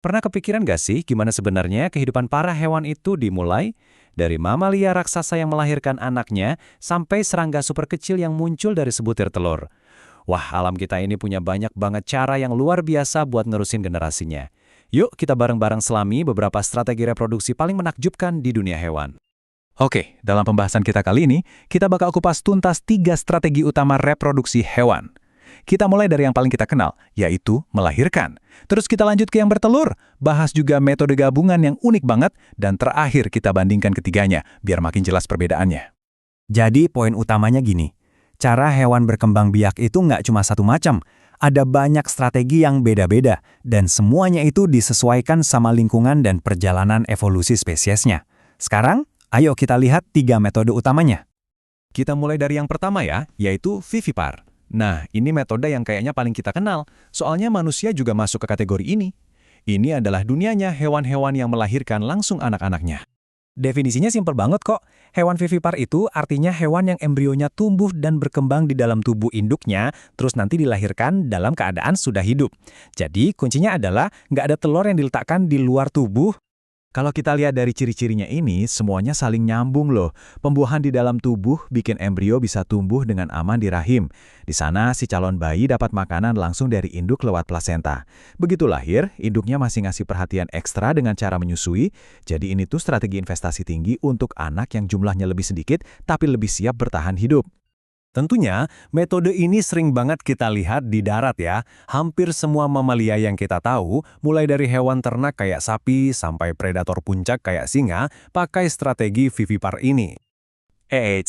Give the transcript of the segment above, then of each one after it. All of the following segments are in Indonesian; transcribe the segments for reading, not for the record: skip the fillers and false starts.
Pernah kepikiran gak sih gimana sebenarnya kehidupan para hewan itu dimulai? Dari mamalia raksasa yang melahirkan anaknya, sampai serangga super kecil yang muncul dari sebutir telur. Wah, alam kita ini punya banyak banget cara yang luar biasa buat nerusin generasinya. Yuk kita bareng-bareng selami beberapa strategi reproduksi paling menakjubkan di dunia hewan. Oke, dalam pembahasan kita kali ini, kita bakal kupas tuntas 3 strategi utama reproduksi hewan. Kita mulai dari yang paling kita kenal, yaitu melahirkan. Terus kita lanjut ke yang bertelur, bahas juga metode gabungan yang unik banget, dan terakhir kita bandingkan ketiganya, biar makin jelas perbedaannya. Jadi poin utamanya gini, cara hewan berkembang biak itu nggak cuma satu macam, ada banyak strategi yang beda-beda, dan semuanya itu disesuaikan sama lingkungan dan perjalanan evolusi spesiesnya. Sekarang, ayo kita lihat 3 metode utamanya. Kita mulai dari yang pertama ya, yaitu vivipar. Nah, ini metode yang kayaknya paling kita kenal, soalnya manusia juga masuk ke kategori ini. Ini adalah dunianya hewan-hewan yang melahirkan langsung anak-anaknya. Definisinya simpel banget kok. Hewan vivipar itu artinya hewan yang embrionya tumbuh dan berkembang di dalam tubuh induknya, terus nanti dilahirkan dalam keadaan sudah hidup. Jadi kuncinya adalah nggak ada telur yang diletakkan di luar tubuh. Kalau kita lihat dari ciri-cirinya ini, semuanya saling nyambung loh. Pembuahan di dalam tubuh bikin embrio bisa tumbuh dengan aman di rahim. Di sana, si calon bayi dapat makanan langsung dari induk lewat plasenta. Begitu lahir, induknya masih ngasih perhatian ekstra dengan cara menyusui. Jadi ini tuh strategi investasi tinggi untuk anak yang jumlahnya lebih sedikit, tapi lebih siap bertahan hidup. Tentunya, metode ini sering banget kita lihat di darat ya. Hampir semua mamalia yang kita tahu, mulai dari hewan ternak kayak sapi sampai predator puncak kayak singa, pakai strategi vivipar ini.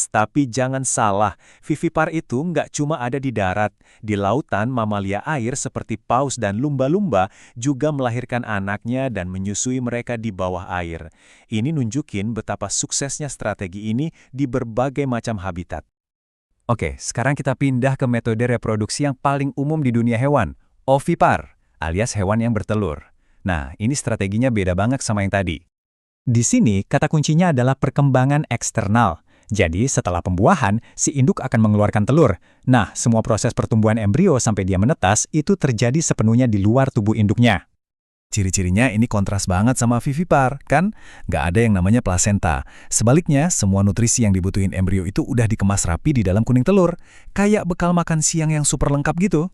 Tapi jangan salah, vivipar itu nggak cuma ada di darat. Di lautan, mamalia air seperti paus dan lumba-lumba juga melahirkan anaknya dan menyusui mereka di bawah air. Ini nunjukin betapa suksesnya strategi ini di berbagai macam habitat. Oke, sekarang kita pindah ke metode reproduksi yang paling umum di dunia hewan, ovipar, alias hewan yang bertelur. Nah, ini strateginya beda banget sama yang tadi. Di sini, kata kuncinya adalah perkembangan eksternal. Jadi, setelah pembuahan, si induk akan mengeluarkan telur. Nah, semua proses pertumbuhan embrio sampai dia menetas itu terjadi sepenuhnya di luar tubuh induknya. Ciri-cirinya ini kontras banget sama vivipar, kan? Nggak ada yang namanya plasenta. Sebaliknya, semua nutrisi yang dibutuhin embrio itu udah dikemas rapi di dalam kuning telur. Kayak bekal makan siang yang super lengkap gitu.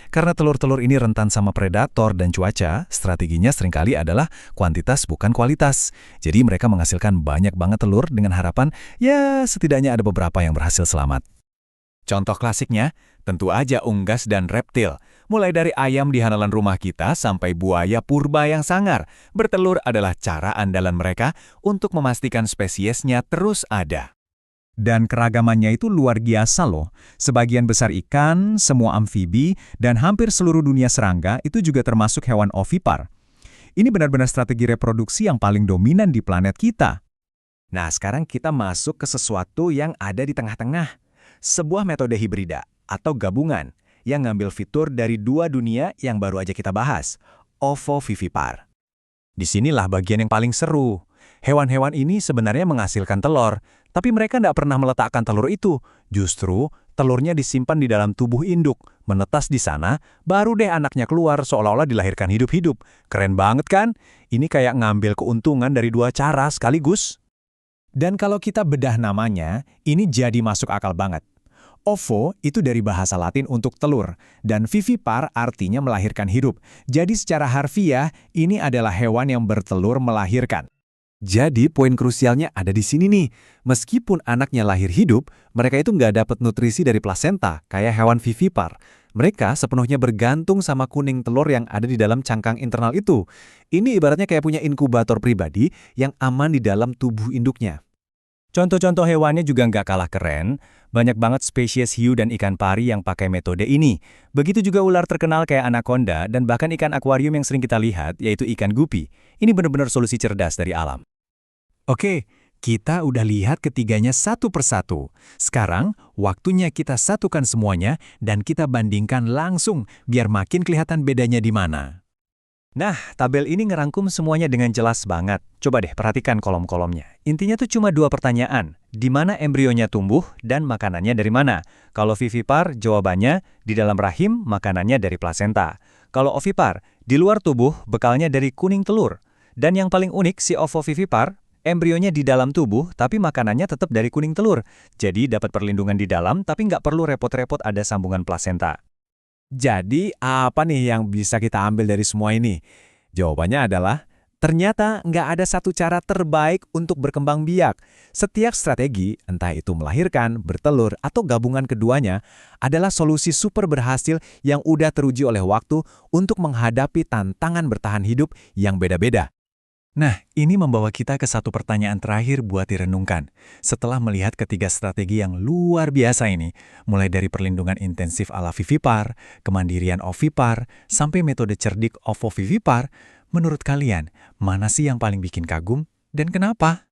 Karena telur-telur ini rentan sama predator dan cuaca, strateginya seringkali adalah kuantitas bukan kualitas. Jadi mereka menghasilkan banyak banget telur dengan harapan, ya setidaknya ada beberapa yang berhasil selamat. Contoh klasiknya, tentu aja unggas dan reptil. Mulai dari ayam di halaman rumah kita sampai buaya purba yang sangar. Bertelur adalah cara andalan mereka untuk memastikan spesiesnya terus ada. Dan keragamannya itu luar biasa loh. Sebagian besar ikan, semua amfibi, dan hampir seluruh dunia serangga itu juga termasuk hewan ovipar. Ini benar-benar strategi reproduksi yang paling dominan di planet kita. Nah, sekarang kita masuk ke sesuatu yang ada di tengah-tengah. Sebuah metode hibrida atau gabungan yang ngambil fitur dari 2 dunia yang baru aja kita bahas, ovovivipar. Disinilah bagian yang paling seru. Hewan-hewan ini sebenarnya menghasilkan telur, tapi mereka tidak pernah meletakkan telur itu. Justru, telurnya disimpan di dalam tubuh induk, menetas di sana, baru deh anaknya keluar seolah-olah dilahirkan hidup-hidup. Keren banget kan? Ini kayak ngambil keuntungan dari 2 cara sekaligus. Dan kalau kita bedah namanya, ini jadi masuk akal banget. Ovo itu dari bahasa Latin untuk telur, dan vivipar artinya melahirkan hidup. Jadi secara harfiah, ini adalah hewan yang bertelur melahirkan. Jadi poin krusialnya ada di sini nih. Meskipun anaknya lahir hidup, mereka itu nggak dapat nutrisi dari plasenta, kayak hewan vivipar. Mereka sepenuhnya bergantung sama kuning telur yang ada di dalam cangkang internal itu. Ini ibaratnya kayak punya inkubator pribadi yang aman di dalam tubuh induknya. Contoh-contoh hewannya juga nggak kalah keren. Banyak banget spesies hiu dan ikan pari yang pakai metode ini. Begitu juga ular terkenal kayak anaconda dan bahkan ikan akuarium yang sering kita lihat, yaitu ikan gupi. Ini benar-benar solusi cerdas dari alam. Oke, kita udah lihat ketiganya satu persatu. Sekarang, waktunya kita satukan semuanya dan kita bandingkan langsung biar makin kelihatan bedanya di mana. Nah, tabel ini ngerangkum semuanya dengan jelas banget. Coba deh perhatikan kolom-kolomnya. Intinya tuh cuma 2 pertanyaan. Di mana embrionya tumbuh dan makanannya dari mana? Kalau vivipar, jawabannya di dalam rahim, makanannya dari plasenta. Kalau ovipar, di luar tubuh bekalnya dari kuning telur. Dan yang paling unik si ovovivipar, embrionya di dalam tubuh tapi makanannya tetap dari kuning telur. Jadi dapat perlindungan di dalam tapi nggak perlu repot-repot ada sambungan plasenta. Jadi, apa nih yang bisa kita ambil dari semua ini? Jawabannya adalah, ternyata nggak ada satu cara terbaik untuk berkembang biak. Setiap strategi, entah itu melahirkan, bertelur, atau gabungan keduanya, adalah solusi super berhasil yang udah teruji oleh waktu untuk menghadapi tantangan bertahan hidup yang beda-beda. Nah, ini membawa kita ke satu pertanyaan terakhir buat direnungkan. Setelah melihat ketiga strategi yang luar biasa ini, mulai dari perlindungan intensif ala vivipar, kemandirian ovipar, sampai metode cerdik ovovivipar, menurut kalian, mana sih yang paling bikin kagum dan kenapa?